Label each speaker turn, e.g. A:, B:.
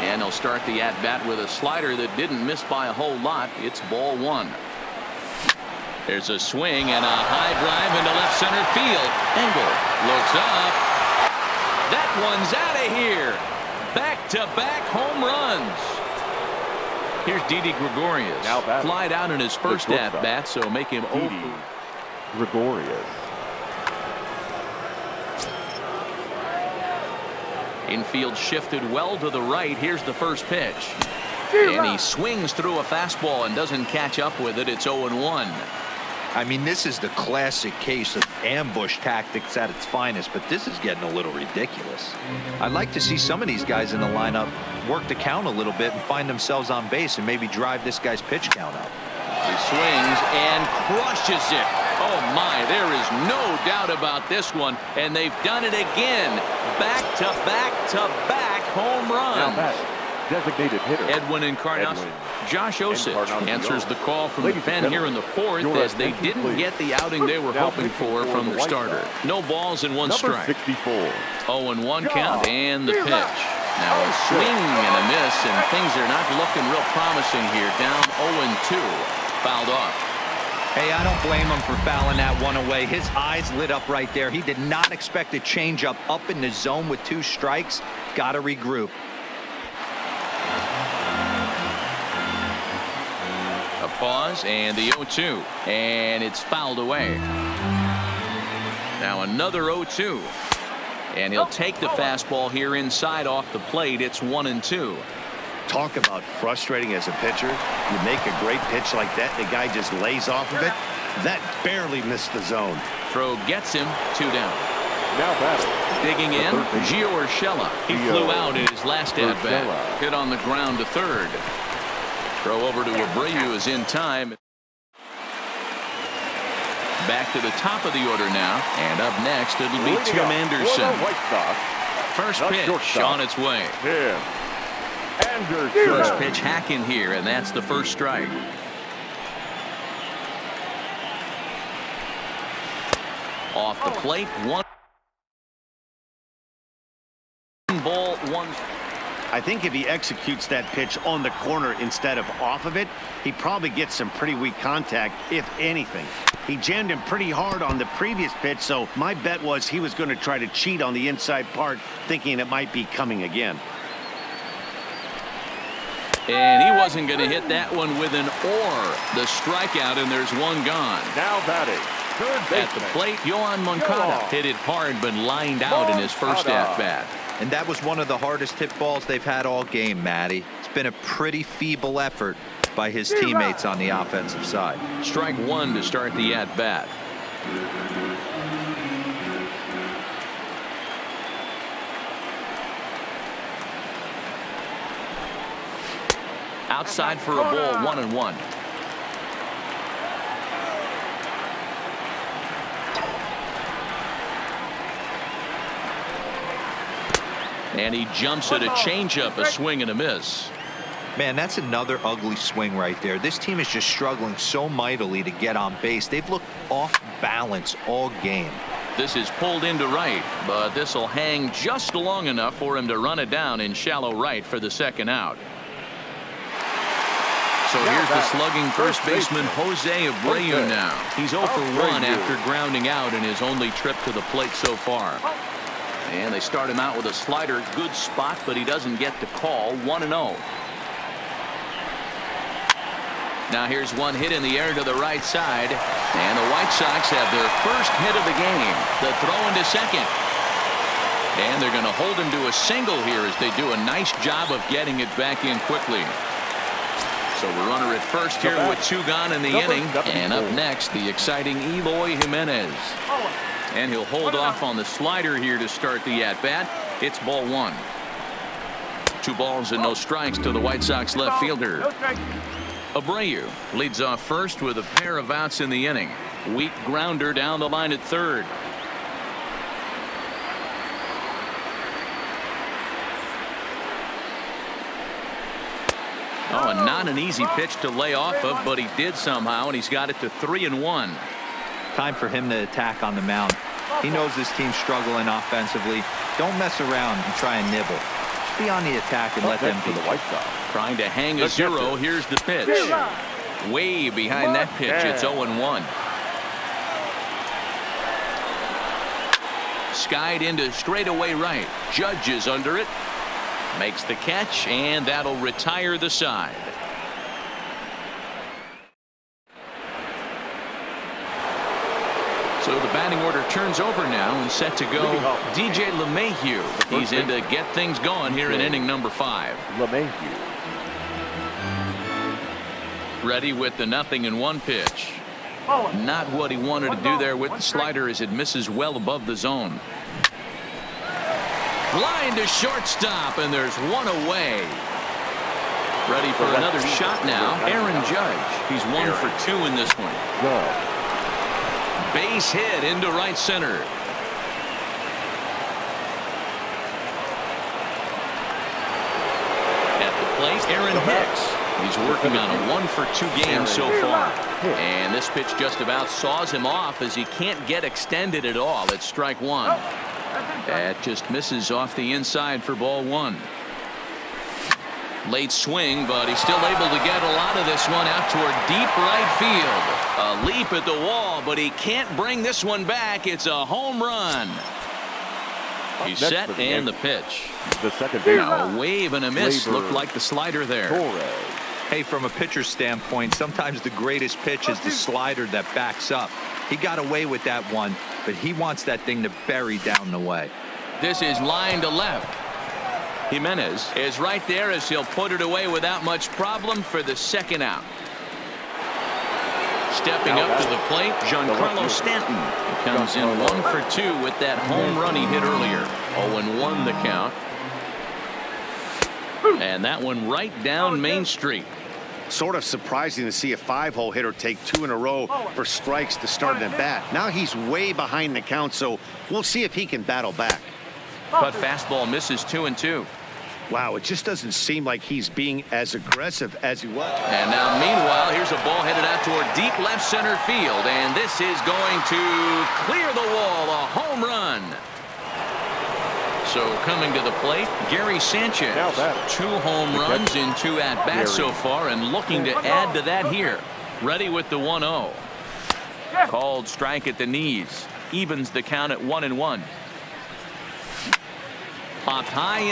A: And they'll start the at-bat with a slider that didn't miss by a whole lot. It's ball one. There's a swing and a high drive into left center field. Engel looks up. That one's out of here. Back-to-back home runs. Here's Didi Gregorius. Flied out in his first at-bat, so make him Didi
B: Gregorius.
A: Infield shifted well to the right. Here's the first pitch. And he swings through a fastball and doesn't catch up with it. It's 0-1.
C: I mean, this is the classic case of ambush tactics at its finest, but this is getting a little ridiculous. I'd like to see some of these guys in the lineup work the count a little bit and find themselves on base and maybe drive this guy's pitch count up.
A: He swings and crushes it. Oh my, there is no doubt about this one, and they've done it again. Back-to-back-to-back home runs.
B: Designated hitter
A: Edwin Encarnacion. Josh Osich answers the call from the pen here in the fourth as they didn't get the outing they were hoping for from their starter. No balls and one strike.
B: 64.
A: 0-1 count and the pitch. Now a swing and a miss, and things are not looking real promising here. Down 0-2. Fouled off.
C: Hey, I don't blame him for fouling that one away. His eyes lit up right there. He did not expect a changeup up in the zone with 2 strikes. Got to regroup.
A: A pause and the 0-2, and it's fouled away. Now another 0-2, and he'll take the fastball here inside off the plate. It's 1-2.
D: Talk about frustrating as a pitcher. You make a great pitch like that, the guy just lays off of it. That barely missed the zone.
A: Throw gets him. 2 down.
B: Now batting.
A: Digging in, Gio Urshela. He flew out in his last at-bat. Hit on the ground to third. Throw over to Abreu is in time. Back to the top of the order now, and up next it'll be Tim Anderson. First pitch on its way. First pitch hacking here, and that's the first strike. Off the plate, 1 ball, 1.
D: I think if he executes that pitch on the corner instead of off of it, he probably gets some pretty weak contact, if anything. He jammed him pretty hard on the previous pitch, so my bet was he was going to try to cheat on the inside part, thinking it might be coming again.
A: And he wasn't going to hit that one with an the strikeout, and there's one gone.
B: Now batting.
A: At the plate, Yohan Moncada hit it hard but lined out in his first at-bat.
C: And that was one of the hardest hit balls they've had all game, Matty. It's been a pretty feeble effort by his teammates on the offensive side.
A: Strike 1 to start the at-bat. Outside for a ball, 1-1. And he jumps at a changeup, a swing and a miss.
C: Man, that's another ugly swing right there. This team is just struggling so mightily to get on base. They've looked off balance all game.
A: This is pulled into right, but this will hang just long enough for him to run it down in shallow right for the second out. So here's the slugging first baseman Jose Abreu now. He's 0 for 1 after grounding out in his only trip to the plate so far. And they start him out with a slider. Good spot, but he doesn't get the call. 1-0. Now here's one hit in the air to the right side. And the White Sox have their first hit of the game. The throw into second. And they're going to hold him to a single here as they do a nice job of getting it back in quickly. So the runner at first here with 2 gone in the inning. And up next, the exciting Eloy Jimenez. And he'll hold off on the slider here to start the at-bat. It's ball 1. 2 balls and no strikes to the White Sox left fielder. Abreu leads off first with a pair of outs in the inning. Weak grounder down the line at third. Oh, and not an easy pitch to lay off of, but he did somehow, and he's got it to 3-1.
C: Time for him to attack on the mound. He knows this team's struggling offensively. Don't mess around and try and nibble. be on the attack and let them
B: for the White Sox.
A: Trying to hang a zero. Here's the pitch. Way behind that pitch. It's 0-1. Skied into straightaway right. Judge is under it. Makes the catch, and that'll retire the side. So the batting order turns over now and set to go. DJ LeMahieu. He's in to get things going here in inning number 5.
B: LeMahieu.
A: Ready with the 0-1 pitch. Not what he wanted to do there with the slider as it misses well above the zone. Line to shortstop, and there's one away. Ready for another shot now. Aaron Judge. He's 1 for 2 in this one. Base hit into right center. At the plate, Aaron Hicks. He's working on a 1 for 2 game so far. And this pitch just about saws him off as he can't get extended at all. It's strike 1. That just misses off the inside for ball 1. Late swing, but he's still able to get a lot of this one out toward deep right field. A leap at the wall, but he can't bring this one back. It's a home run. He's set, and the pitch.
B: The second base.
A: A wave and a miss. Looked like the slider there.
C: Hey, from a pitcher's standpoint, sometimes the greatest pitch is the slider that backs up. He got away with that one, but he wants that thing to bury down the way.
A: This is line to left. Jimenez is right there as he'll put it away without much problem for the second out. Stepping up to the plate, Giancarlo Stanton. He comes in 1 for 2 with that home run he hit earlier. 0-1 the count. And that one right down Main Street.
D: Sort of surprising to see a 5-hole hitter take 2 in a row for strikes to start an at bat. Now he's way behind the count, so we'll see if he can battle back.
A: But fastball misses 2-2.
D: Wow, it just doesn't seem like he's being as aggressive as he was.
A: And now meanwhile, here's a ball headed out toward deep left center field, and this is going to clear the wall. A home run. So coming to the plate, Gary Sanchez. 2 home runs in 2 at-bats so far, and looking to add to that here. Ready with the 1-0. Called strike at the knees. Evens the count at 1-1. Popped high in.